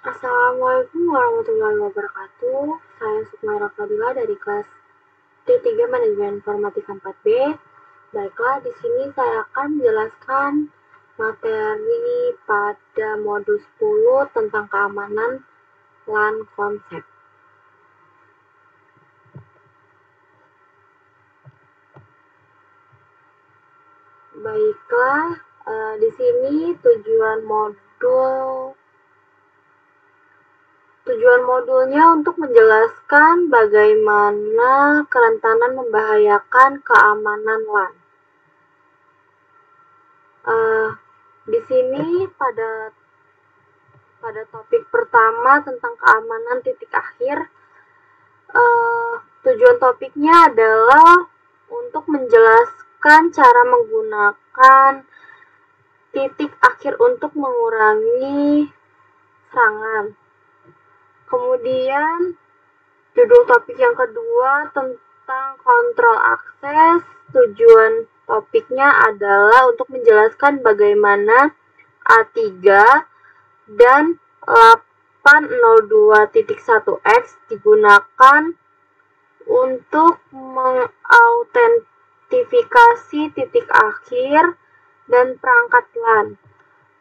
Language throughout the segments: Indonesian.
Assalamualaikum warahmatullahi wabarakatuh. Saya Sukmaira Fadila dari kelas D3 Manajemen Informatika 4B. Baiklah, di sini saya akan menjelaskan materi pada modul 10 tentang keamanan LAN konsep. Baiklah, di sini tujuan modulnya untuk menjelaskan bagaimana kerentanan membahayakan keamanan LAN. Di sini pada topik pertama tentang keamanan titik akhir, tujuan topiknya adalah untuk menjelaskan cara menggunakan titik akhir untuk mengurangi serangan. Kemudian judul topik yang kedua tentang kontrol akses. Tujuan topiknya adalah untuk menjelaskan bagaimana A3 dan 802.1x digunakan untuk mengautentifikasi titik akhir dan perangkat LAN.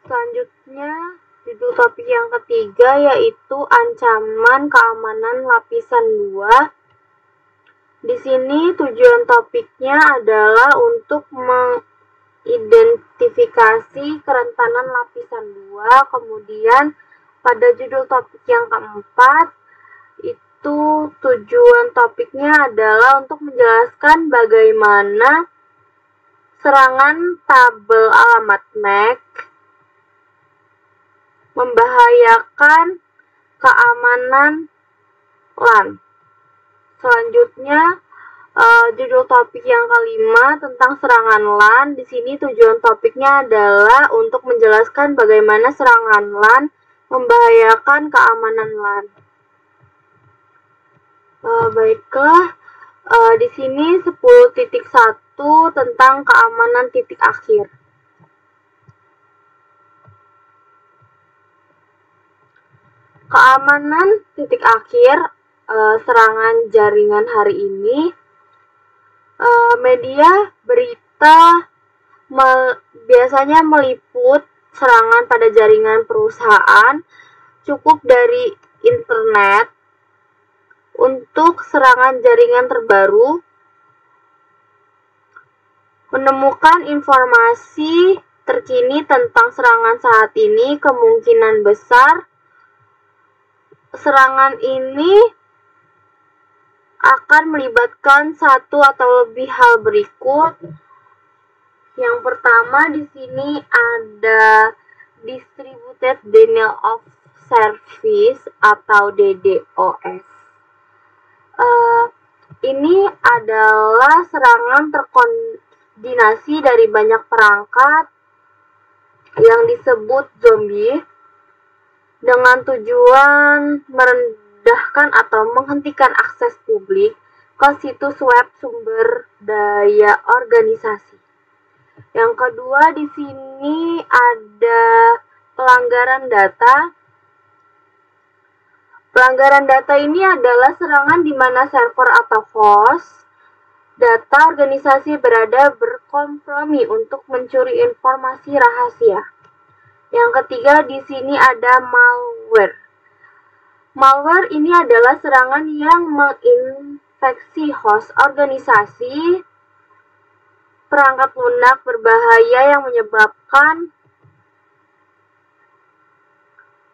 Selanjutnya, judul topik yang ketiga yaitu ancaman keamanan lapisan 2. Di sini tujuan topiknya adalah untuk mengidentifikasi kerentanan lapisan 2. Kemudian pada judul topik yang keempat itu tujuan topiknya adalah untuk menjelaskan bagaimana serangan tabel alamat MAC membahayakan keamanan LAN. Selanjutnya, judul topik yang kelima tentang serangan LAN. Di sini tujuan topiknya adalah untuk menjelaskan bagaimana serangan LAN membahayakan keamanan LAN. Baiklah, di sini 10.1 tentang keamanan titik akhir. Keamanan titik akhir serangan jaringan hari ini, media berita biasanya meliput serangan pada jaringan perusahaan cukup dari internet. Untuk serangan jaringan terbaru, menemukan informasi terkini tentang serangan saat ini, kemungkinan besar serangan ini akan melibatkan satu atau lebih hal berikut. Yang pertama di sini ada Distributed Denial of Service atau DDoS. Ini adalah serangan terkoordinasi dari banyak perangkat yang disebut zombie dengan tujuan merendahkan atau menghentikan akses publik ke situs web sumber daya organisasi. Yang kedua di sini ada pelanggaran data. Pelanggaran data ini adalah serangan di mana server atau host data organisasi berada berkompromi untuk mencuri informasi rahasia. Yang ketiga di sini ada malware. Malware ini adalah serangan yang menginfeksi host organisasi, perangkat lunak berbahaya yang menyebabkan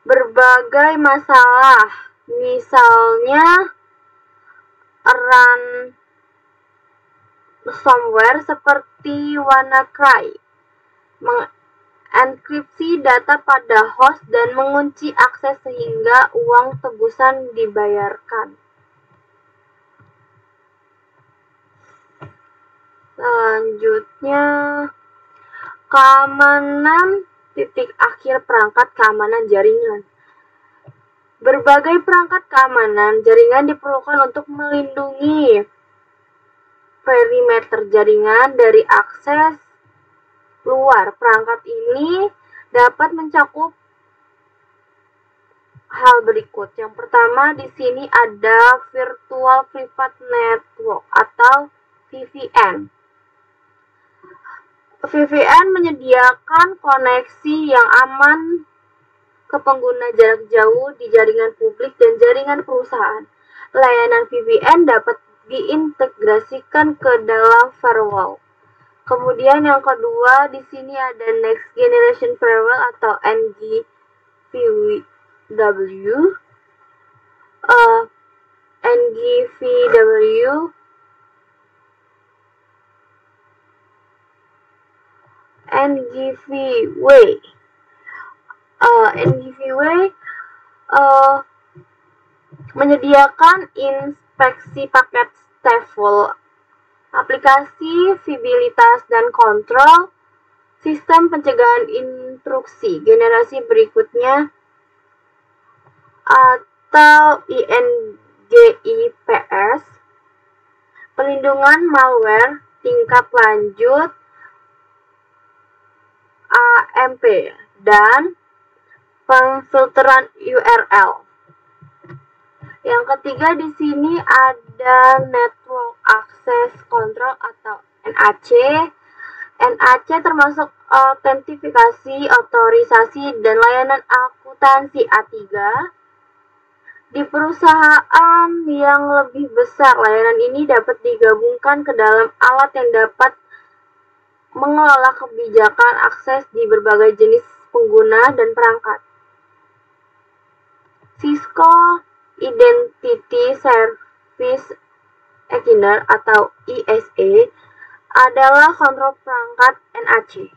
berbagai masalah. Misalnya ransomware seperti WannaCry, mengenkripsi data pada host dan mengunci akses sehingga uang tebusan dibayarkan. Selanjutnya, keamanan titik akhir perangkat keamanan jaringan. Berbagai perangkat keamanan jaringan diperlukan untuk melindungi perimeter jaringan dari akses luar. Perangkat ini dapat mencakup hal berikut. Yang pertama, di sini ada Virtual Private Network atau VPN. VPN menyediakan koneksi yang aman ke pengguna jarak jauh di jaringan publik dan jaringan perusahaan. Layanan VPN dapat diintegrasikan ke dalam firewall. Kemudian yang kedua, di sini ada Next Generation Firewall atau NGFW. NGFW menyediakan inspeksi paket stateful, aplikasi visibilitas dan kontrol, sistem pencegahan intrusi generasi berikutnya atau INGIPS, pelindungan malware tingkat lanjut AMP, dan pemfilteran URL. Yang ketiga di sini ada Network Access Control atau NAC. NAC termasuk autentifikasi, otorisasi, dan layanan akuntansi A3. Di perusahaan yang lebih besar, layanan ini dapat digabungkan ke dalam alat yang dapat mengelola kebijakan akses di berbagai jenis pengguna dan perangkat. Cisco Identity Service Engineer atau ISE adalah kontrol perangkat NAC.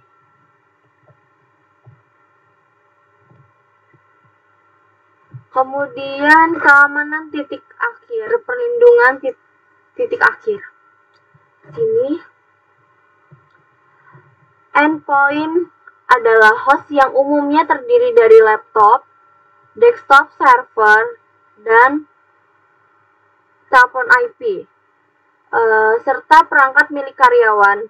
Kemudian keamanan titik akhir, perlindungan titik akhir. Sini endpoint adalah host yang umumnya terdiri dari laptop, desktop server, dan telepon IP, serta perangkat milik karyawan.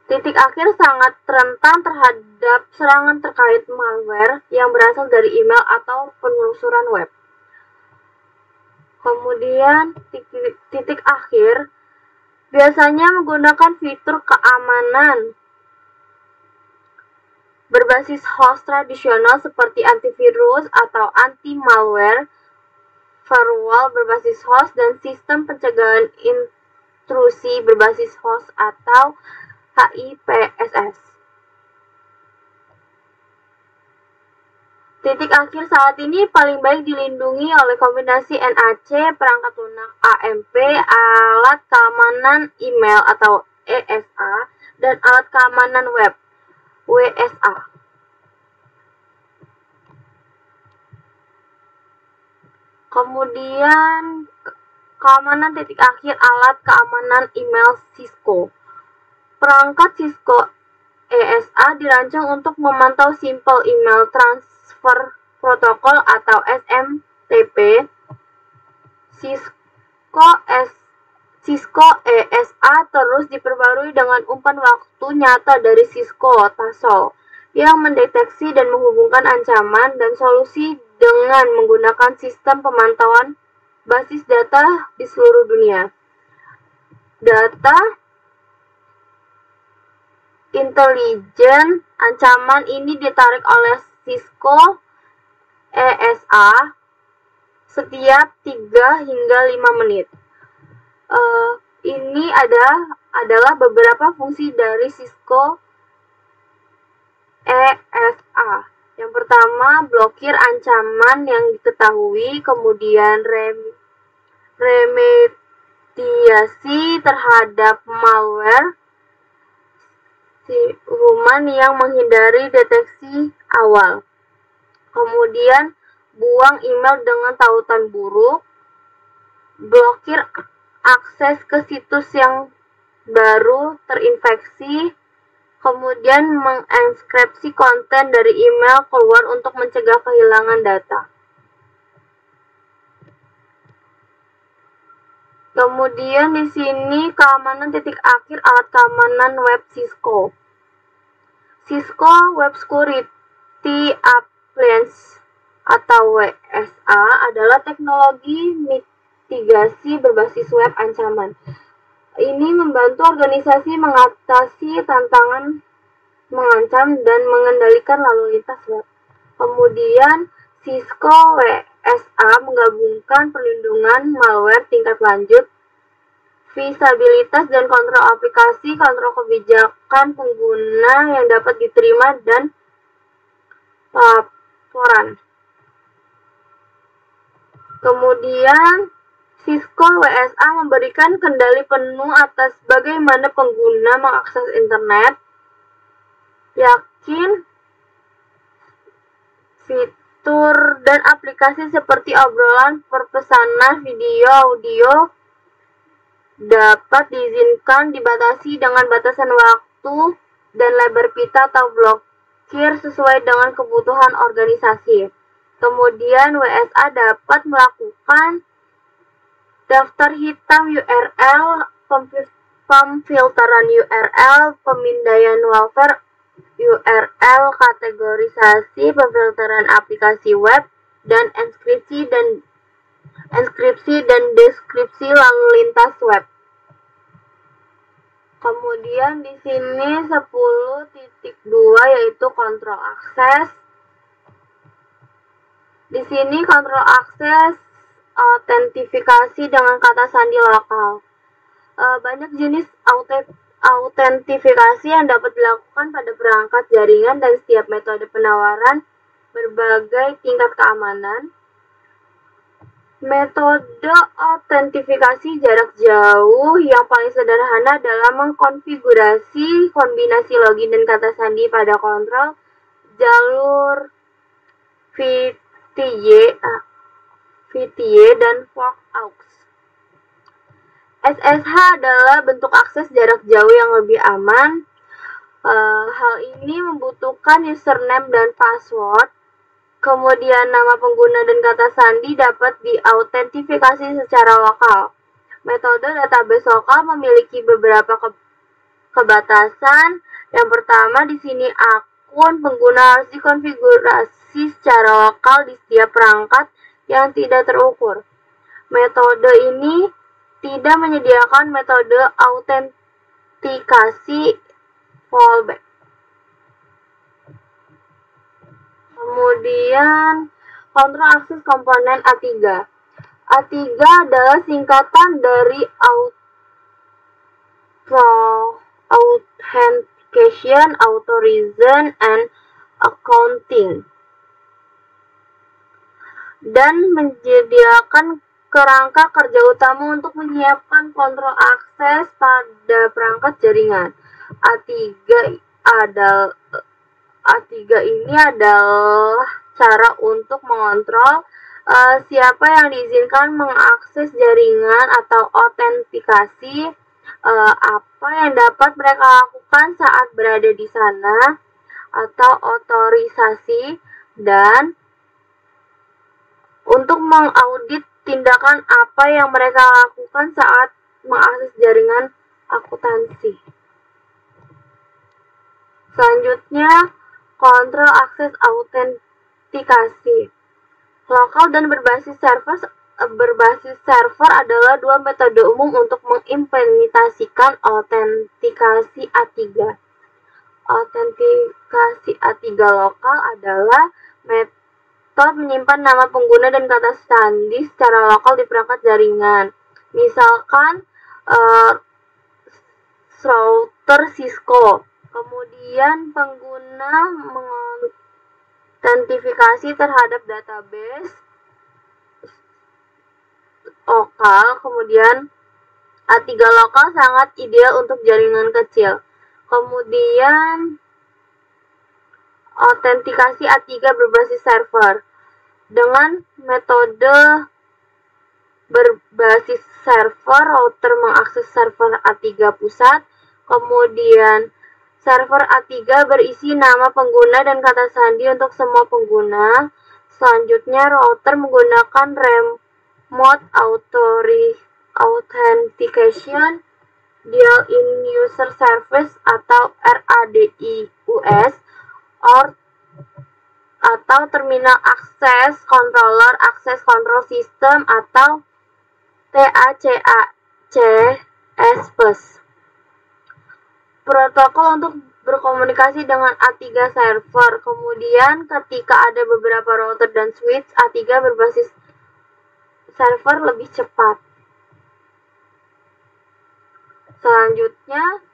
Titik akhir sangat rentan terhadap serangan terkait malware yang berasal dari email atau penelusuran web. Kemudian titik akhir biasanya menggunakan fitur keamanan berbasis host tradisional seperti antivirus atau anti-malware, firewall berbasis host, dan sistem pencegahan intrusi berbasis host atau HIPSS. Titik akhir saat ini paling baik dilindungi oleh kombinasi NAC, perangkat lunak AMP, alat keamanan email atau ESA, dan alat keamanan web WSA. Kemudian keamanan titik akhir alat keamanan email Cisco. Perangkat Cisco ESA dirancang untuk memantau Simple Email Transfer Protocol atau SMTP. Cisco ESA terus diperbarui dengan umpan waktu nyata dari Cisco TASOL yang mendeteksi dan menghubungkan ancaman dan solusi dengan menggunakan sistem pemantauan basis data di seluruh dunia. Data intelijen ancaman ini ditarik oleh Cisco ESA setiap 3 hingga 5 menit. Ini adalah beberapa fungsi dari Cisco ESA. Yang pertama, blokir ancaman yang diketahui, kemudian remediasi terhadap malware siluman yang menghindari deteksi awal. Kemudian, buang email dengan tautan buruk, blokir akses ke situs yang baru terinfeksi, kemudian mengenkripsi konten dari email keluar untuk mencegah kehilangan data. Kemudian di sini keamanan titik akhir alat keamanan web Cisco. Cisco Web Security Appliance atau WSA adalah teknologi mitigasi berbasis web ancaman. Ini membantu organisasi mengatasi tantangan mengancam dan mengendalikan lalu lintas web. Kemudian Cisco WSA menggabungkan perlindungan malware tingkat lanjut, visabilitas dan kontrol aplikasi, kontrol kebijakan pengguna yang dapat diterima dan laporan. Kemudian Cisco WSA memberikan kendali penuh atas bagaimana pengguna mengakses internet. Yakin fitur dan aplikasi seperti obrolan, perpesanan, video, audio dapat diizinkan dibatasi dengan batasan waktu dan lebar pita atau blokir sesuai dengan kebutuhan organisasi. Kemudian WSA dapat melakukan daftar hitam URL, pemfilteran URL, pemindaian malware URL, kategorisasi, pemfilteran aplikasi web, dan enkripsi dan deskripsi lalu lintas web. Kemudian di sini 10.2 yaitu kontrol akses. Di sini kontrol akses autentifikasi dengan kata sandi lokal. Banyak jenis autentifikasi yang dapat dilakukan pada perangkat jaringan dan setiap metode penawaran berbagai tingkat keamanan. Metode autentifikasi jarak jauh yang paling sederhana adalah mengkonfigurasi kombinasi login dan kata sandi pada kontrol jalur VTY dan fork aux. SSH adalah bentuk akses jarak jauh yang lebih aman. Hal ini membutuhkan username dan password. Kemudian nama pengguna dan kata sandi dapat diautentifikasi secara lokal. Metode database lokal memiliki beberapa kebatasan. Yang pertama di sini akun pengguna harus dikonfigurasi secara lokal di setiap perangkat yang tidak terukur. Metode ini tidak menyediakan metode autentikasi fallback. Kemudian kontrol akses komponen A3. A3 adalah singkatan dari Authentication, Authorization, and Accounting, dan menyediakan kerangka kerja utama untuk menyiapkan kontrol akses pada perangkat jaringan. A3 ini adalah cara untuk mengontrol siapa yang diizinkan mengakses jaringan atau autentikasi, apa yang dapat mereka lakukan saat berada di sana, atau otorisasi, dan untuk mengaudit tindakan apa yang mereka lakukan saat mengakses jaringan akuntansi. Selanjutnya, kontrol akses autentikasi. Lokal dan berbasis server adalah dua metode umum untuk mengimplementasikan autentikasi A3. Autentikasi A3 lokal adalah metode menyimpan nama pengguna dan kata sandi secara lokal di perangkat jaringan. Misalkan router Cisco. Kemudian pengguna mengautentikasi terhadap database lokal. Kemudian A3 lokal sangat ideal untuk jaringan kecil. Kemudian autentikasi A3 berbasis server. Dengan metode berbasis server, router mengakses server A3 pusat. Kemudian server A3 berisi nama pengguna dan kata sandi untuk semua pengguna. Selanjutnya router menggunakan remote Authentication, Deal in User Service atau RADIUS, atau Terminal Access Controller, Access Control System atau TACACS+. Protokol untuk berkomunikasi dengan A3 server. Kemudian ketika ada beberapa router dan switch, A3 berbasis server lebih cepat. Selanjutnya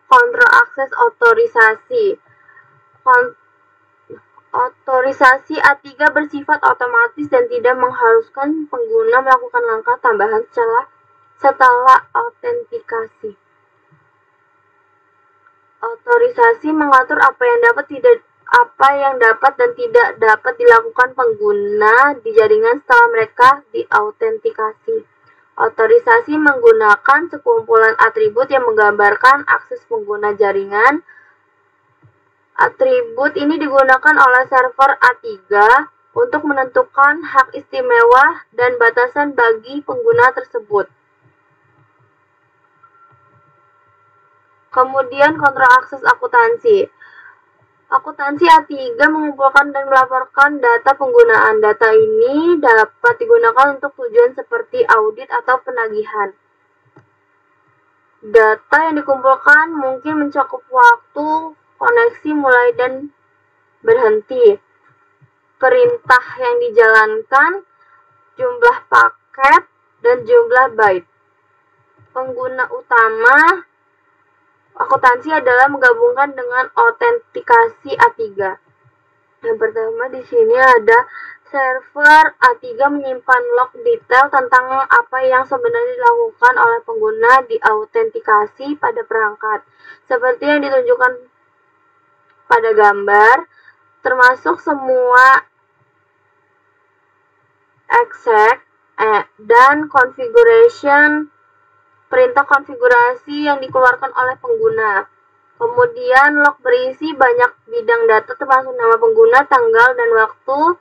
Control Access Otorisasi. Otorisasi A3 bersifat otomatis dan tidak mengharuskan pengguna melakukan langkah tambahan setelah autentikasi. Otorisasi mengatur apa yang dapat dan tidak dapat dilakukan pengguna di jaringan setelah mereka diautentikasi. Otorisasi menggunakan sekumpulan atribut yang menggambarkan akses pengguna jaringan. Atribut ini digunakan oleh server A3 untuk menentukan hak istimewa dan batasan bagi pengguna tersebut. Kemudian kontrol akses akuntansi. Akuntansi A3 mengumpulkan dan melaporkan data penggunaan. Data ini dapat digunakan untuk tujuan seperti audit atau penagihan. Data yang dikumpulkan mungkin mencakup waktu, koneksi mulai dan berhenti, perintah yang dijalankan, jumlah paket, dan jumlah byte. Pengguna utama akuntansi adalah menggabungkan dengan autentikasi A3. Yang pertama di sini ada server A3 menyimpan log detail tentang apa yang sebenarnya dilakukan oleh pengguna di autentikasi pada perangkat, seperti yang ditunjukkan pada gambar, termasuk semua exec dan configuration, perintah konfigurasi yang dikeluarkan oleh pengguna. Kemudian log berisi banyak bidang data termasuk nama pengguna, tanggal dan waktu,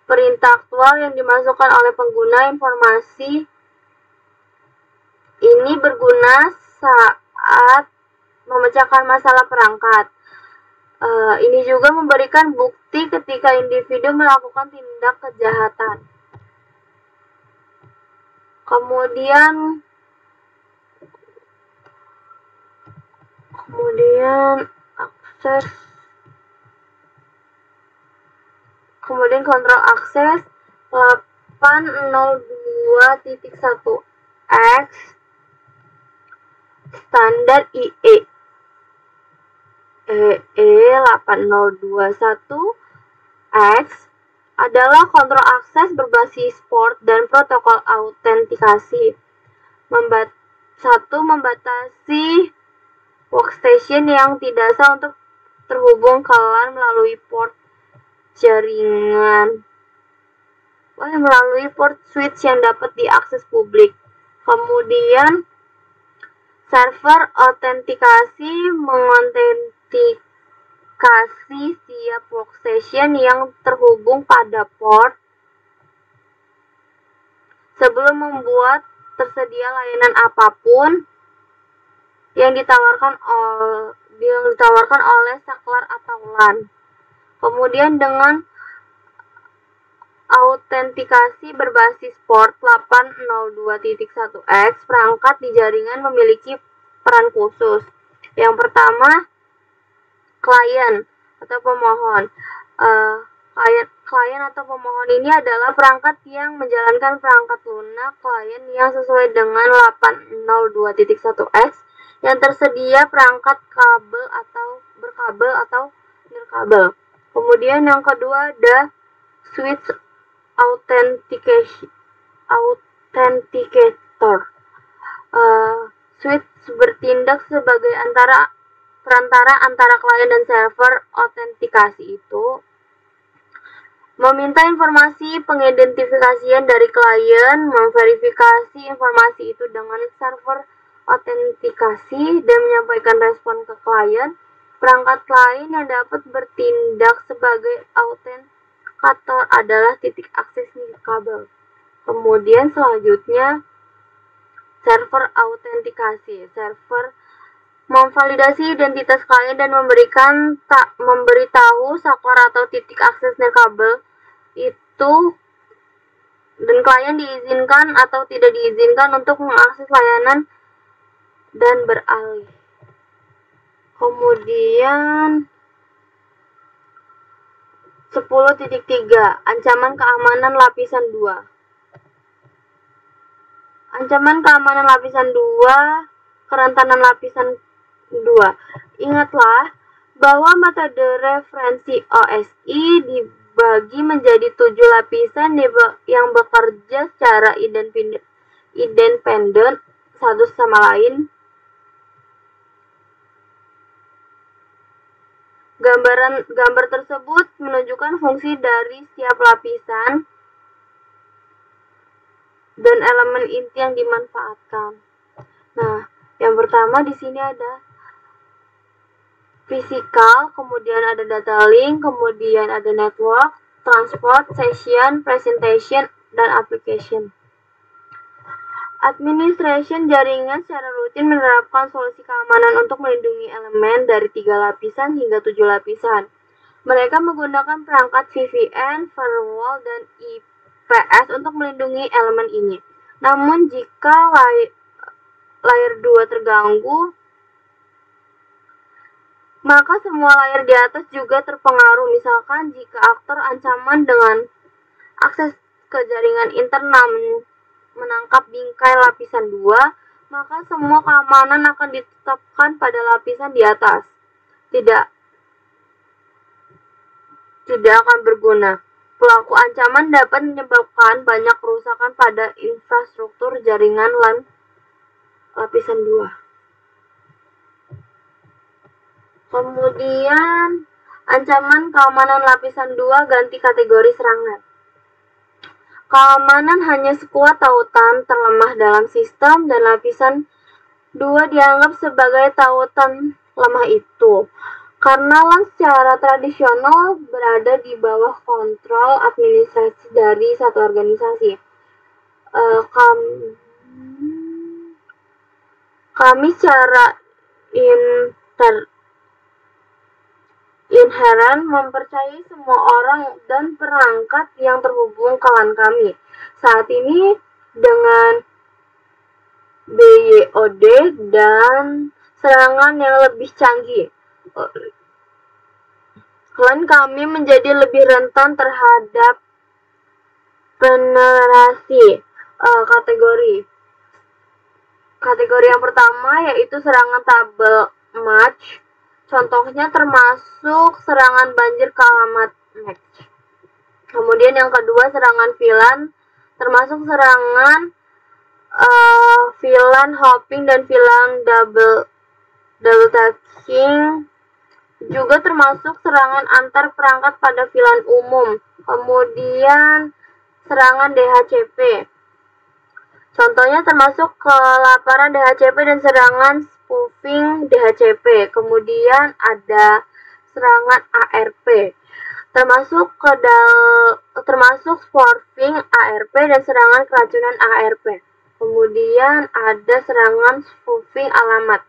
perintah aktual yang dimasukkan oleh pengguna. Informasi ini berguna saat memecahkan masalah perangkat. Ini juga memberikan bukti ketika individu melakukan tindak kejahatan. Kemudian kontrol akses 802.1x standar IE 8021X adalah kontrol akses berbasis port dan protokol autentikasi. Membatasi workstation yang tidak sah untuk terhubung ke LAN melalui port jaringan, melalui port switch yang dapat diakses publik. Kemudian server autentikasi mengotentikasi setiap workstation yang terhubung pada port sebelum membuat tersedia layanan apapun yang ditawarkan oleh saklar atau LAN. Kemudian dengan autentikasi berbasis port 802.1x, perangkat di jaringan memiliki peran khusus. Yang pertama, klien atau pemohon. Klien atau pemohon ini adalah perangkat yang menjalankan perangkat lunak klien yang sesuai dengan 802.1x yang tersedia perangkat kabel atau berkabel atau nirkabel. Kemudian yang kedua ada switch authenticator. Switch bertindak sebagai perantara antara klien dan server autentikasi itu, meminta informasi pengidentifikasian dari klien, memverifikasi informasi itu dengan server autentikasi, dan menyampaikan respon ke klien. Perangkat lain yang dapat bertindak sebagai autentikator adalah titik akses nirkabel. Kemudian selanjutnya server autentikasi. Server memvalidasi identitas klien dan memberitahu saklar atau titik akses nirkabel itu, dan klien diizinkan atau tidak diizinkan untuk mengakses layanan dan beralih. Kemudian 10.3 ancaman keamanan lapisan 2. Ancaman keamanan lapisan 2, kerentanan lapisan 2. Ingatlah bahwa metode referensi OSI dibagi menjadi 7 lapisan yang bekerja secara independen satu sama lain. Gambar tersebut menunjukkan fungsi dari setiap lapisan dan elemen inti yang dimanfaatkan. Nah, yang pertama di sini ada physical, kemudian ada data link, kemudian ada network, transport, session, presentation, dan application. Administration jaringan secara rutin menerapkan solusi keamanan untuk melindungi elemen dari 3 lapisan hingga 7 lapisan. Mereka menggunakan perangkat VPN, firewall, dan IPS untuk melindungi elemen ini. Namun jika layer 2 terganggu, maka semua layer di atas juga terpengaruh. Misalkan jika aktor ancaman dengan akses ke jaringan internal menangkap bingkai lapisan 2, maka semua keamanan akan ditetapkan pada lapisan di atas. Tidak akan berguna. Pelaku ancaman dapat menyebabkan banyak kerusakan pada infrastruktur jaringan LAN lapisan 2. Kemudian, ancaman keamanan lapisan 2 ganti kategori serangan. Keamanan hanya sekuat tautan terlemah dalam sistem, dan lapisan 2 dianggap sebagai tautan lemah itu. Karena LAN secara tradisional berada di bawah kontrol administrasi dari satu organisasi. Kami secara inheren mempercayai semua orang dan perangkat yang terhubung ke LAN kami. Saat ini dengan BYOD dan serangan yang lebih canggih, LAN kami menjadi lebih rentan terhadap penetrasi kategori. Kategori yang pertama yaitu serangan tabel match. Contohnya termasuk serangan banjir ke alamat MAC. Kemudian yang kedua serangan VLAN, termasuk serangan VLAN hopping dan VLAN double tagging. Juga termasuk serangan antar perangkat pada VLAN umum. Kemudian serangan DHCP. Contohnya termasuk kelaparan DHCP dan serangan spoofing DHCP. Kemudian ada serangan ARP. Termasuk spoofing ARP dan serangan keracunan ARP. Kemudian ada serangan spoofing alamat.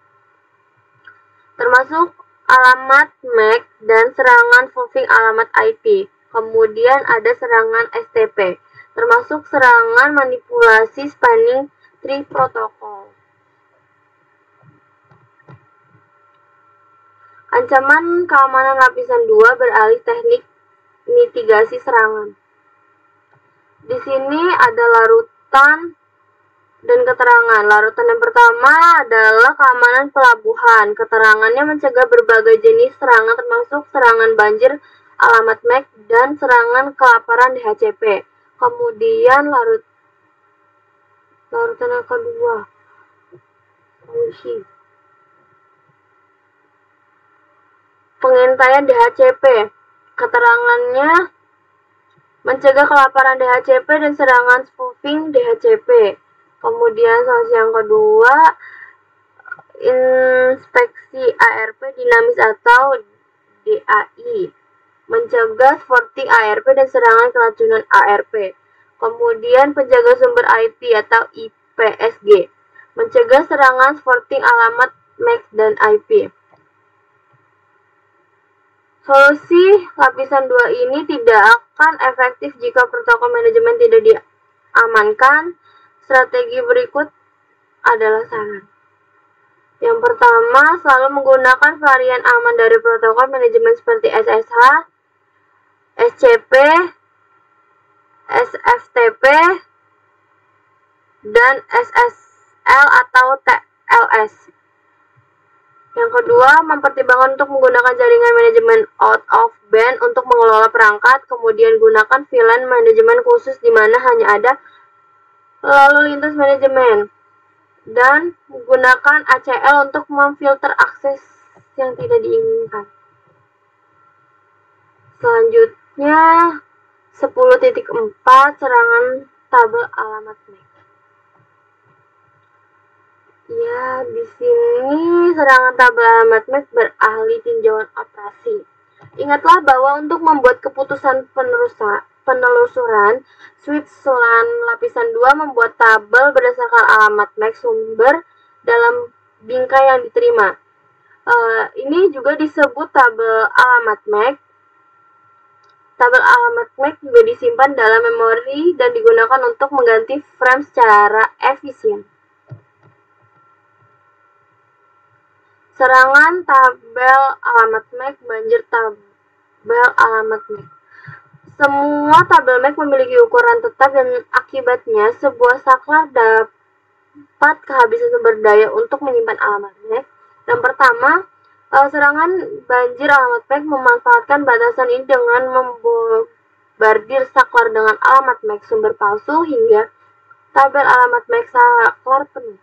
Termasuk alamat MAC dan serangan spoofing alamat IP. Kemudian ada serangan STP, termasuk serangan manipulasi spanning tree protokol. Ancaman keamanan lapisan 2 beralih teknik mitigasi serangan. Di sini ada larutan dan keterangan. Larutan yang pertama adalah keamanan pelabuhan. Keterangannya mencegah berbagai jenis serangan termasuk serangan banjir alamat MAC dan serangan kelaparan DHCP. Kemudian larutan yang kedua, pengintaian DHCP. Keterangannya mencegah kelaparan DHCP dan serangan spoofing DHCP. Kemudian sanksi yang kedua inspeksi ARP dinamis atau DAI, mencegah thwarting ARP dan serangan keracunan ARP. Kemudian penjaga sumber IP atau IPSG, mencegah serangan thwarting alamat MAC dan IP. Solusi lapisan 2 ini tidak akan efektif jika protokol manajemen tidak diamankan. Strategi berikut adalah saran. Yang pertama, selalu menggunakan varian aman dari protokol manajemen seperti SSH, SCP, SFTP, dan SSL atau TLS. Yang kedua, mempertimbangkan untuk menggunakan jaringan manajemen out of band untuk mengelola perangkat, kemudian gunakan VLAN manajemen khusus di mana hanya ada lalu lintas manajemen, dan menggunakan ACL untuk memfilter akses yang tidak diinginkan. Selanjutnya, 10.4 serangan tabel alamat MAC. Ya, di sini serangan tabel alamat MAC berahli tinjauan operasi. Ingatlah bahwa untuk membuat keputusan penelusuran, switch selan lapisan 2 membuat tabel berdasarkan alamat MAC sumber dalam bingkai yang diterima. Ini juga disebut tabel alamat MAC. Tabel alamat MAC juga disimpan dalam memori dan digunakan untuk mengganti frame secara efisien. Serangan tabel alamat MAC, banjir tabel alamat MAC. Semua tabel MAC memiliki ukuran tetap dan akibatnya sebuah saklar dapat kehabisan sumber daya untuk menyimpan alamat MAC. Yang pertama, serangan banjir alamat MAC memanfaatkan batasan ini dengan membombardir saklar dengan alamat MAC sumber palsu hingga tabel alamat MAC saklar penuh.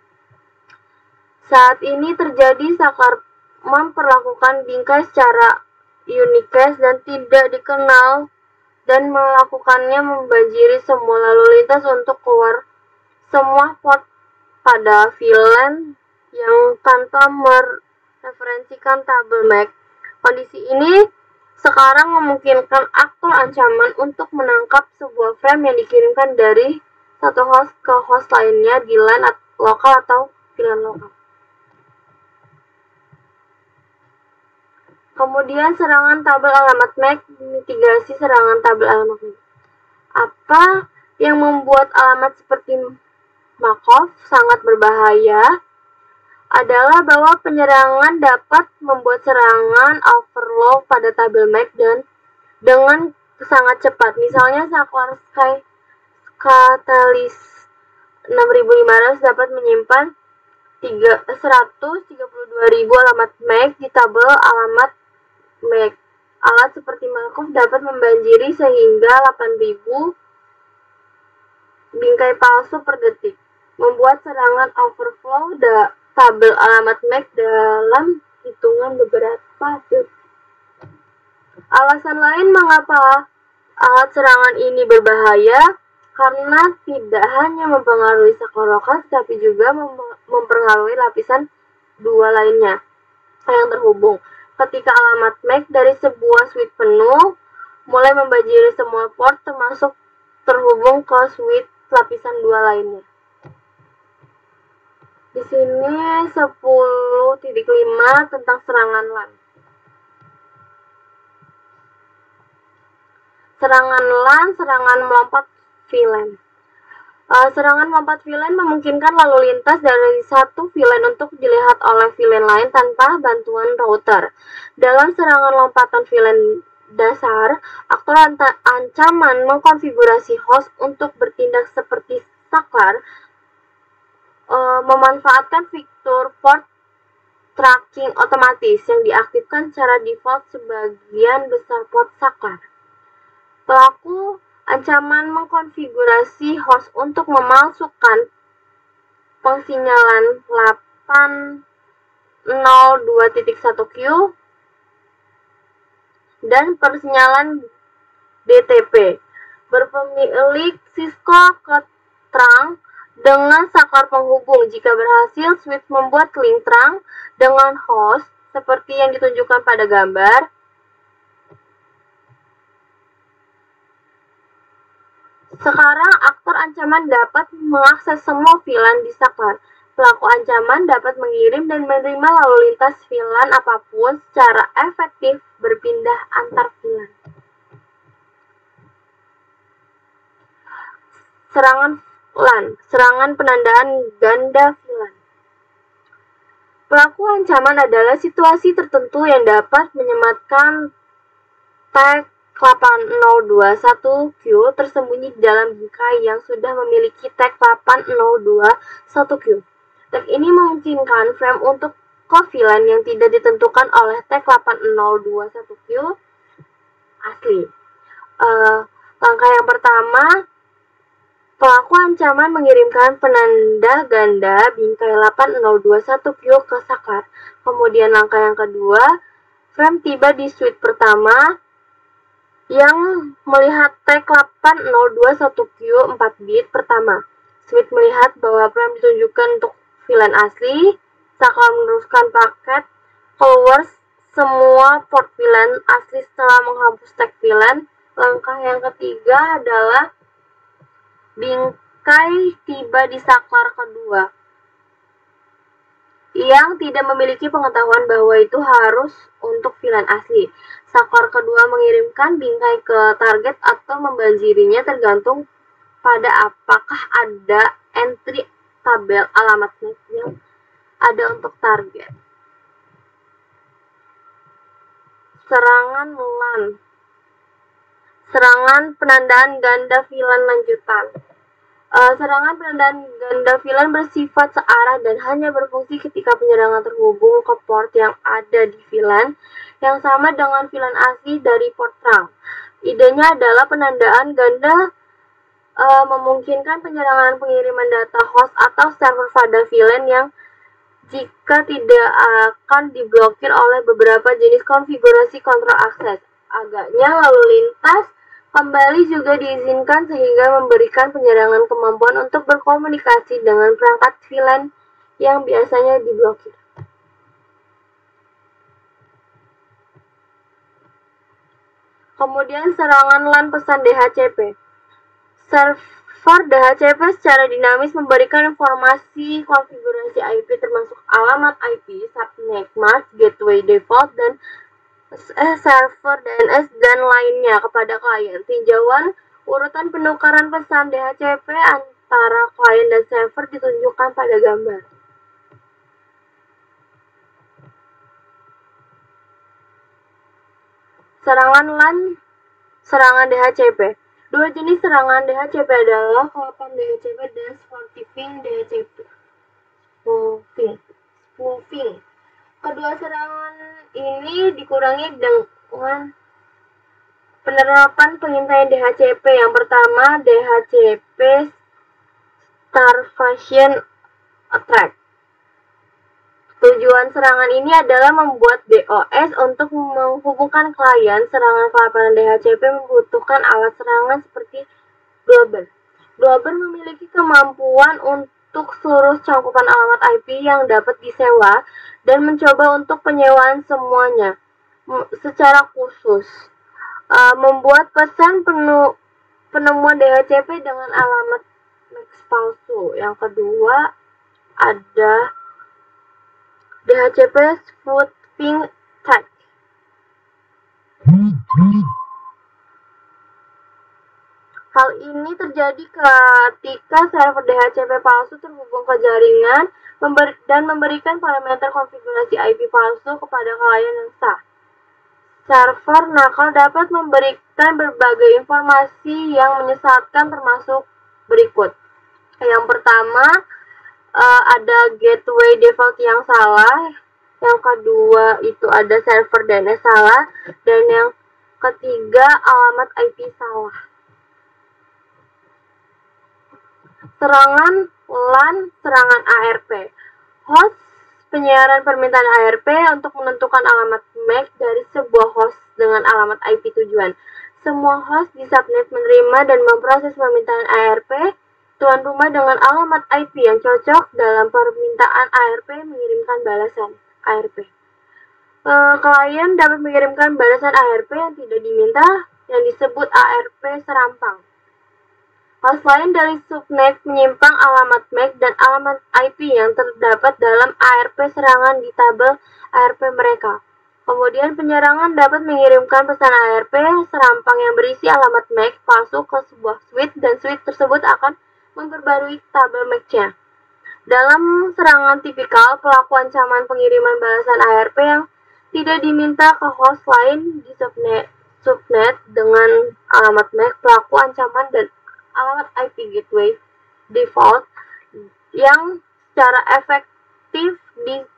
Saat ini terjadi saklar memperlakukan bingkai secara unicast dan tidak dikenal dan melakukannya membanjiri semua lalu lintas untuk keluar semua port pada VLAN yang tanpa mereferensikan tabel MAC. Kondisi ini sekarang memungkinkan aktor ancaman untuk menangkap sebuah frame yang dikirimkan dari satu host ke host lainnya di LAN lokal atau VLAN lokal. Kemudian serangan tabel alamat MAC, mitigasi serangan tabel alamat MAC. Apa yang membuat alamat seperti MACOV sangat berbahaya adalah bahwa penyerangan dapat membuat serangan overflow pada tabel MAC dan dengan sangat cepat. Misalnya saklar Catalyst 6500 dapat menyimpan 132.000 alamat MAC di tabel alamat MAC. Alat seperti MACOV dapat membanjiri sehingga 8.000 bingkai palsu per detik, membuat serangan overflow tabel alamat MAC dalam hitungan beberapa detik. Alasan lain mengapa alat serangan ini berbahaya karena tidak hanya mempengaruhi saklar lokal, tapi juga mempengaruhi lapisan 2 lainnya yang terhubung. Ketika alamat MAC dari sebuah switch penuh, mulai membanjiri semua port termasuk terhubung ke switch lapisan 2 lainnya. Di sini 10.5 tentang serangan LAN. Serangan LAN, serangan melompat VLAN. Serangan melompat VLAN memungkinkan lalu lintas dari satu VLAN untuk dilihat oleh VLAN lain tanpa bantuan router. Dalam serangan lompatan VLAN dasar, aktor ancaman mengkonfigurasi host untuk bertindak seperti saklar, memanfaatkan fitur port tracking otomatis yang diaktifkan secara default sebagian besar port saklar. Pelaku ancaman mengkonfigurasi host untuk memalsukan pengsinyalan 802.1q dan persinyalan DTP. Berpemilik Cisco Ketrang dengan saklar penghubung. Jika berhasil, switch membuat link terang dengan host seperti yang ditunjukkan pada gambar. Sekarang, aktor ancaman dapat mengakses semua VLAN di saklar. Pelaku ancaman dapat mengirim dan menerima lalu lintas VLAN apapun secara efektif berpindah antar VLAN. Serangan LAN, serangan penandaan ganda VLAN. Pelaku ancaman adalah situasi tertentu yang dapat menyematkan tag 8021Q tersembunyi di dalam bingkai yang sudah memiliki tag 8021Q. Tag ini memungkinkan frame untuk ke VLAN yang tidak ditentukan oleh tag 8021Q asli. Langkah yang pertama, pelaku ancaman mengirimkan penanda ganda bingkai 8021Q ke saklar. Kemudian langkah yang kedua, frame tiba di switch pertama yang melihat tag 8021Q 4 bit pertama. Switch melihat bahwa frame ditunjukkan untuk VLAN asli. Saklar meneruskan paket keluar semua port VLAN asli setelah menghapus tag VLAN. Langkah yang ketiga adalah bingkai tiba di saklar kedua yang tidak memiliki pengetahuan bahwa itu harus untuk VLAN asli. Saklar kedua mengirimkan bingkai ke target atau membanjirinya tergantung pada apakah ada entry tabel alamat MAC yang ada untuk target. Serangan LAN, serangan penandaan ganda VLAN lanjutan. Serangan penandaan ganda VLAN bersifat searah dan hanya berfungsi ketika penyerangan terhubung ke port yang ada di VLAN yang sama dengan VLAN asli dari port terang. Idenya adalah penandaan ganda memungkinkan penyerangan pengiriman data host atau server pada VLAN yang jika tidak akan diblokir oleh beberapa jenis konfigurasi kontrol akses. Agaknya lalu lintas kembali juga diizinkan sehingga memberikan penyerangan kemampuan untuk berkomunikasi dengan perangkat VLAN yang biasanya diblokir. Kemudian serangan LAN pesan DHCP. Server DHCP secara dinamis memberikan informasi konfigurasi IP termasuk alamat IP, subnet mask, gateway default, dan server DNS dan lainnya kepada klien. Tinjauan urutan penukaran pesan DHCP antara klien dan server ditunjukkan pada gambar. Serangan LAN, serangan DHCP. Dua jenis serangan DHCP adalah kelapan DHCP dan spoofing DHCP. Spoofing. Kedua serangan ini dikurangi dengan penerapan pengintaian DHCP. Yang pertama, DHCP Starvation Attack. Tujuan serangan ini adalah membuat DOS untuk menghubungkan klien. Serangan kelapanan DHCP membutuhkan alat serangan seperti Globber. Globber memiliki kemampuan untuk seluruh cangkupan alamat IP yang dapat disewa dan mencoba untuk penyewaan semuanya secara khusus. Membuat pesan penemuan DHCP dengan alamat MAC palsu. Yang kedua ada DHCP spoofing attack. Hal ini terjadi ketika server DHCP palsu terhubung ke jaringan dan memberikan parameter konfigurasi IP palsu kepada klien yang sah. Server nakal dapat memberikan berbagai informasi yang menyesatkan termasuk berikut. Yang pertama, ada gateway default yang salah. Yang kedua itu ada server DNS salah. Dan yang ketiga alamat IP salah. Serangan LAN, serangan ARP. Host penyiaran permintaan ARP untuk menentukan alamat MAC dari sebuah host dengan alamat IP tujuan. Semua host di subnet menerima dan memproses permintaan ARP. Tuan tuan rumah dengan alamat IP yang cocok dalam permintaan ARP mengirimkan balasan ARP. Klien dapat mengirimkan balasan ARP yang tidak diminta yang disebut ARP serampang. Host lain dari subnet menyimpang alamat MAC dan alamat IP yang terdapat dalam ARP serangan di tabel ARP mereka. Kemudian penyerangan dapat mengirimkan pesan ARP serampang yang berisi alamat MAC palsu ke sebuah switch dan switch tersebut akan memperbarui tabel MAC-nya. Dalam serangan tipikal, pelaku ancaman pengiriman balasan ARP yang tidak diminta ke host lain di subnet dengan alamat MAC, pelaku ancaman dan alamat IP gateway default yang secara efektif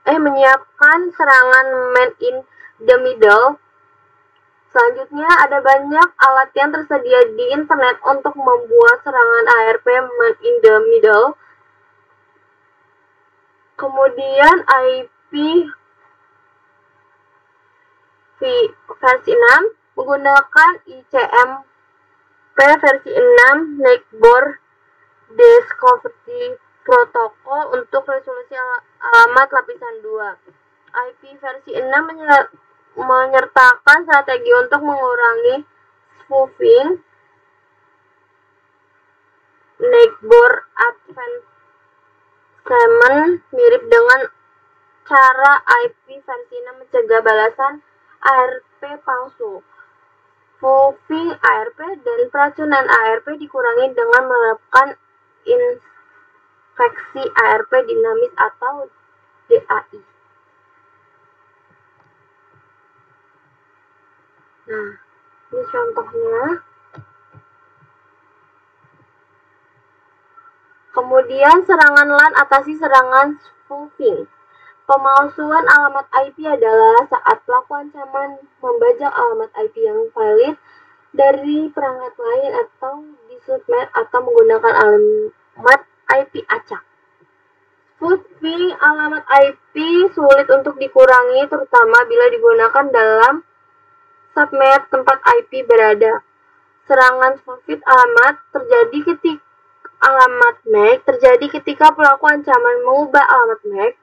menyiapkan serangan man in the middle. Selanjutnya, ada banyak alat yang tersedia di internet untuk membuat serangan ARP man in the middle. Kemudian IP versi 6 menggunakan ICMP versi 6 Neighbor Discovery Protocol untuk resolusi alamat lapisan 2. IP versi 6 menyertakan strategi untuk mengurangi spoofing. Neighbor Advancement mirip dengan cara IP versi 6 mencegah balasan ARP palsu. Spoofing ARP dan peracunan ARP dikurangi dengan menerapkan infeksi ARP dinamis atau DAI. Nah, ini contohnya. Kemudian serangan LAN atasi serangan spoofing. Pemalsuan alamat IP adalah saat pelaku ancaman membajak alamat IP yang valid dari perangkat lain atau di subnet atau menggunakan alamat IP acak. Spoofing alamat IP sulit untuk dikurangi, terutama bila digunakan dalam subnet tempat IP berada. Serangan spoofing alamat MAC terjadi ketika pelaku ancaman mengubah alamat MAC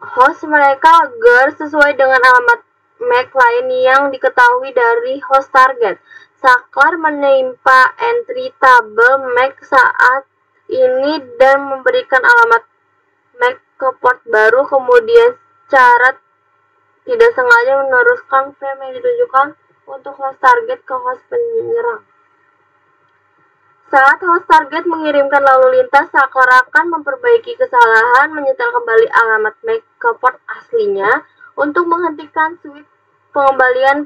host mereka agar sesuai dengan alamat MAC lain yang diketahui dari host target. Saklar menimpa entry tabel MAC saat ini dan memberikan alamat MAC ke port baru, kemudian secara tidak sengaja meneruskan frame yang ditujukan untuk host target ke host penyerang. Saat host target mengirimkan lalu lintas, saklar akan memperbaiki kesalahan, menyetel kembali alamat MAC ke port aslinya untuk menghentikan switch pengembalian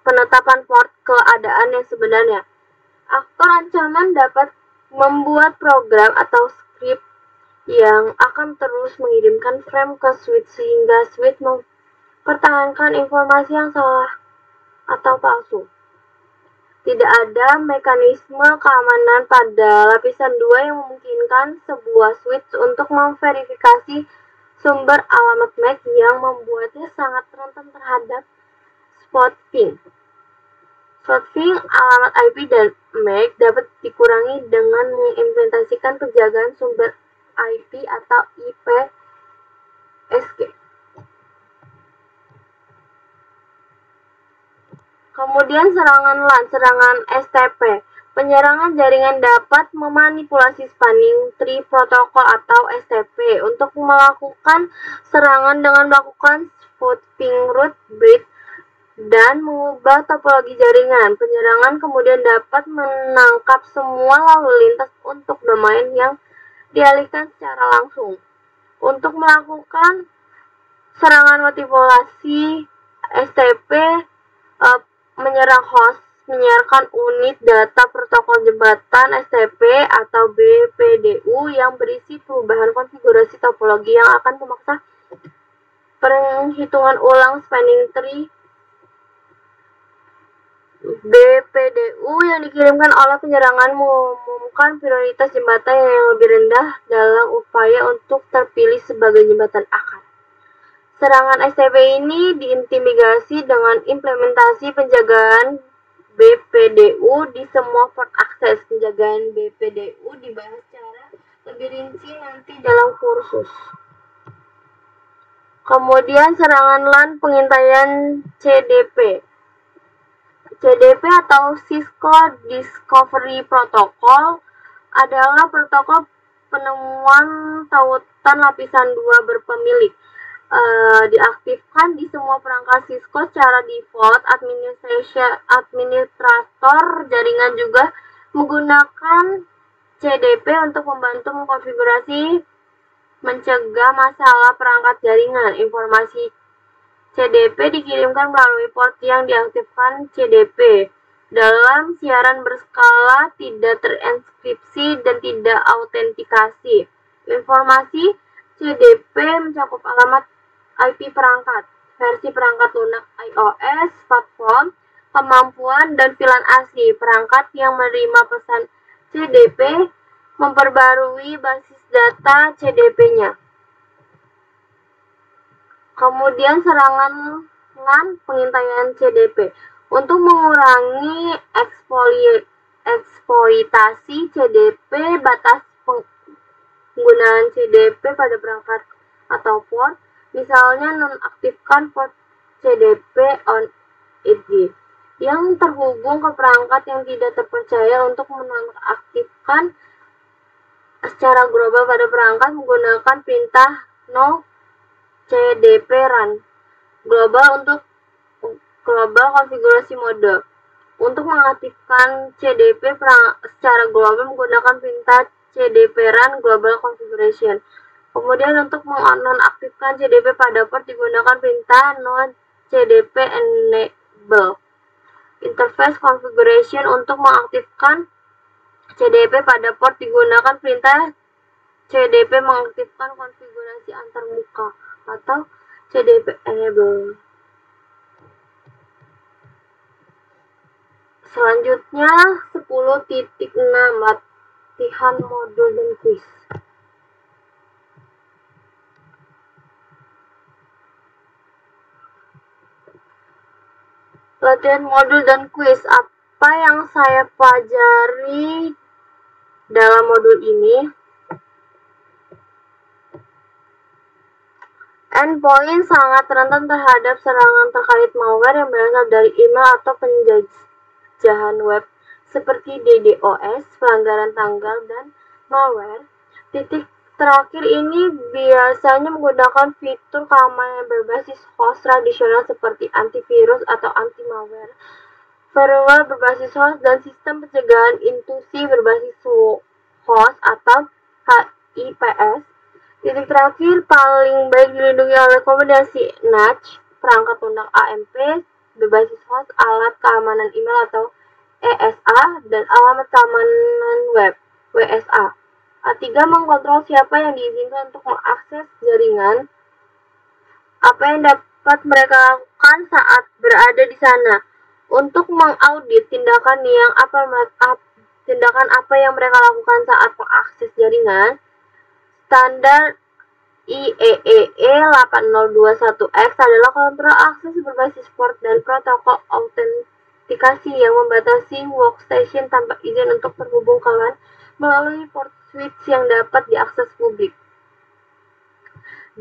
penetapan port keadaan yang sebenarnya. Aktor ancaman dapat membuat program atau script yang akan terus mengirimkan frame ke switch sehingga switch mempertahankan informasi yang salah atau palsu. Tidak ada mekanisme keamanan pada lapisan 2 yang memungkinkan sebuah switch untuk memverifikasi sumber alamat MAC yang membuatnya sangat rentan terhadap spoofing. Spoofing alamat IP dan MAC dapat dikurangi dengan mengimplementasikan penjagaan sumber IP atau IPSG. Kemudian serangan LAN, serangan STP. Penyerangan jaringan dapat memanipulasi spanning tree protocol atau STP untuk melakukan serangan dengan melakukan spoofing root bridge dan mengubah topologi jaringan. Penyerangan kemudian dapat menangkap semua lalu lintas untuk domain yang dialihkan secara langsung. Untuk melakukan serangan manipulasi STP, menyerang host menyiarkan unit data protokol jembatan STP atau BPDU yang berisi perubahan konfigurasi topologi yang akan memaksa penghitungan ulang spanning tree. BPDU yang dikirimkan oleh penyerangan mengumumkan prioritas jembatan yang lebih rendah dalam upaya untuk terpilih sebagai jembatan akar. Serangan STP ini diintimidasi dengan implementasi penjagaan BPDU di semua port akses. Penjagaan BPDU dibahas secara lebih rinci nanti dalam kursus. Kemudian serangan LAN pengintaian CDP. CDP atau Cisco Discovery Protocol adalah protokol penemuan tautan lapisan 2 berpemilik. Diaktifkan di semua perangkat Cisco secara default. Administrator jaringan juga menggunakan CDP untuk membantu mengkonfigurasi mencegah masalah perangkat jaringan. Informasi CDP dikirimkan melalui port yang diaktifkan CDP. Dalam siaran berskala tidak terenkripsi dan tidak autentikasi. Informasi CDP mencakup alamat IP perangkat, versi perangkat lunak iOS, platform, kemampuan, dan VLAN asli. Perangkat yang menerima pesan CDP memperbarui basis data CDP-nya. Kemudian serangan LAN pengintaian CDP. Untuk mengurangi eksploitasi CDP, batas penggunaan CDP pada perangkat atau port, misalnya nonaktifkan port CDP on edge yang terhubung ke perangkat yang tidak terpercaya untuk menonaktifkan secara global pada perangkat menggunakan perintah no CDP run global untuk global konfigurasi mode. Untuk mengaktifkan CDP secara global menggunakan perintah CDP run global configuration. Kemudian untuk menonaktifkan CDP pada port digunakan perintah no CDP enable. Interface configuration. Untuk mengaktifkan CDP pada port digunakan perintah CDP mengaktifkan konfigurasi antarmuka atau CDP enable. Selanjutnya 10.6 latihan modul dan kuis. Latihan modul dan kuis. Apa yang saya pelajari dalam modul ini? Endpoint sangat rentan terhadap serangan terkait malware yang berasal dari email atau penjajahan web seperti DDoS, pelanggaran tanggal, dan malware. Titik terakhir ini biasanya menggunakan fitur keamanan yang berbasis host tradisional seperti antivirus atau anti-malware, firewall berbasis host, dan sistem pencegahan intrusi berbasis host atau HIPS. Titik terakhir paling baik dilindungi oleh kombinasi NAT, perangkat lunak AMP berbasis host, alat keamanan email atau ESA, dan alamat keamanan web WSA. A3 mengkontrol siapa yang diizinkan untuk mengakses jaringan, apa yang dapat mereka lakukan saat berada di sana, untuk mengaudit tindakan apa yang mereka lakukan saat mengakses jaringan. Standar IEEE 8021X adalah kontrol akses berbasis port dan protokol autentikasi yang membatasi workstation tanpa izin untuk terhubung ke LAN melalui port switch yang dapat diakses publik.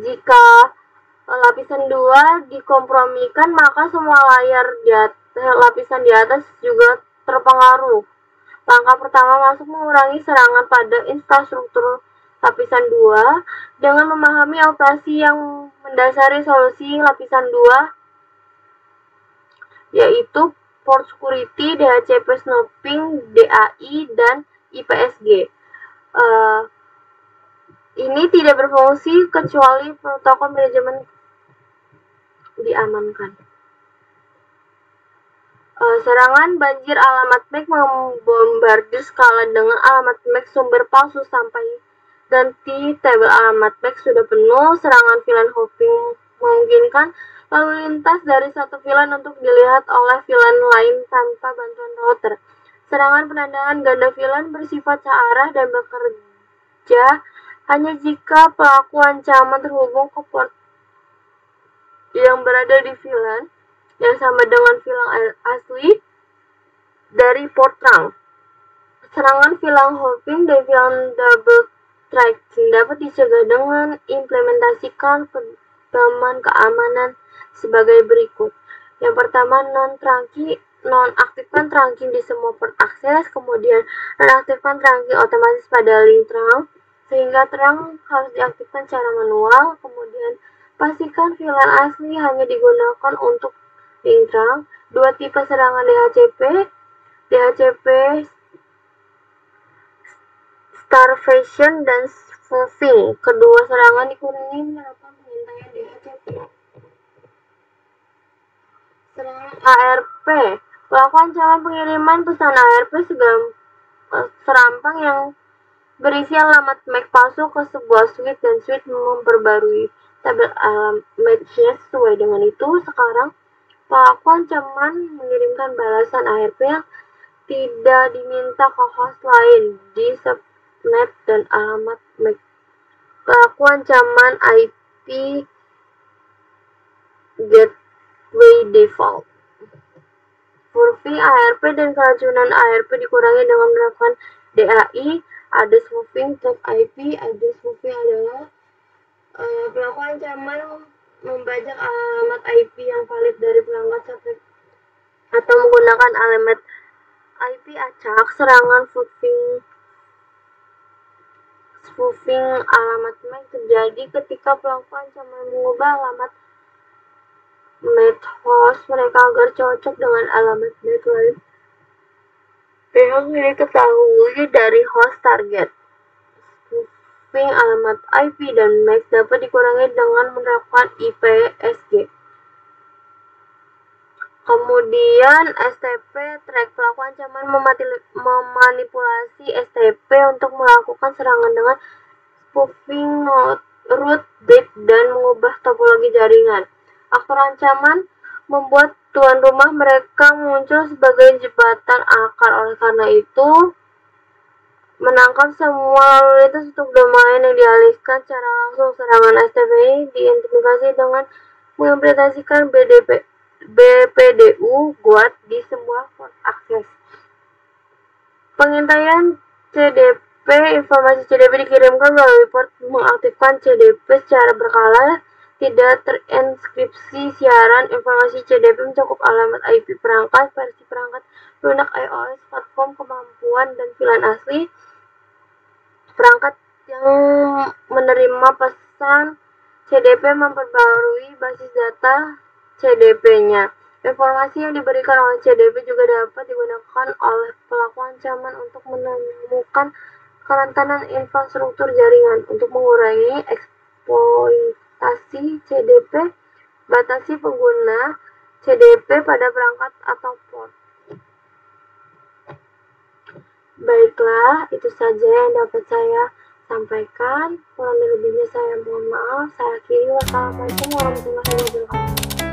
Jika lapisan 2 dikompromikan, maka semua lapisan di atas juga terpengaruh. Langkah pertama masuk mengurangi serangan pada infrastruktur lapisan 2 dengan memahami operasi yang mendasari solusi lapisan 2, yaitu port security, DHCP snooping, DAI, dan IPSG. Ini tidak berfungsi kecuali protokol manajemen diamankan. Serangan banjir alamat MAC membombardir skala dengan alamat MAC sumber palsu sampai ganti tabel alamat MAC sudah penuh. Serangan VLAN hopping memungkinkan lalu lintas dari satu VLAN untuk dilihat oleh VLAN lain tanpa bantuan router. Serangan penandaan ganda VLAN bersifat searah dan bekerja hanya jika pelaku ancaman terhubung ke port yang berada di VLAN yang sama dengan VLAN asli dari port trunk. Serangan VLAN hopping dan VLAN double tracking dapat dicegah dengan implementasikan pedoman keamanan sebagai berikut. Yang pertama, nonaktifkan trunking di semua port akses, kemudian nonaktifkan trunking otomatis pada link trunk, sehingga trunk harus diaktifkan secara manual, kemudian pastikan VLAN asli hanya digunakan untuk link trunk. Dua tipe serangan DHCP starvation dan spoofing. Kedua serangan dikurangi menerapkan pengintaian DHCP. Serangan ARP. Pelaku ancaman pengiriman pesan ARP serampang yang berisi alamat MAC palsu ke sebuah switch dan switch memperbarui tabel alamatnya sesuai dengan itu. Sekarang pelaku ancaman mengirimkan balasan ARP yang tidak diminta ke host lain di subnet dan alamat MAC. Pelaku ancaman IP gateway default. Spoofing ARP dan keracunan ARP dikurangi dengan menerapkan DAI, address spoofing, trap IP. Address spoofing adalah pelaku ancaman membajak alamat IP yang valid dari pelanggan subnet atau menggunakan alamat IP acak. Serangan spoofing alamat MAC terjadi ketika pelaku ancaman mengubah alamat MAC host mereka agar cocok dengan alamat MAC lain yang diketahui dari host target. Spoofing alamat IP dan MAC dapat dikurangi dengan menerapkan IPSG. Kemudian STP track. Pelaku ancaman memanipulasi STP untuk melakukan serangan dengan spoofing root bit dan mengubah topologi jaringan. Aktor ancaman membuat tuan rumah mereka muncul sebagai jembatan akar. Oleh karena itu, menangkap semua lalu lintas untuk domain yang dialihkan secara langsung. Serangan STP ini diidentifikasi dengan mengimplementasikan BPDU GUAT di semua port akses. Pengintaian CDP. Informasi CDP dikirimkan melalui port mengaktifkan CDP secara berkala. Tidak terinskripsi siaran. Informasi CDP mencakup alamat IP perangkat, versi perangkat lunak iOS, platform, kemampuan, dan VLAN asli. Perangkat yang menerima pesan CDP memperbarui basis data CDP-nya. Informasi yang diberikan oleh CDP juga dapat digunakan oleh pelaku ancaman untuk menemukan kerentanan infrastruktur jaringan. Untuk mengurangi eksploitasi CDP, batasi pengguna CDP pada perangkat atau port. Baiklah, itu saja yang dapat saya sampaikan. Kurang lebihnya saya mohon maaf. Saya akhiri. Wassalamualaikum warahmatullahi wabarakatuh.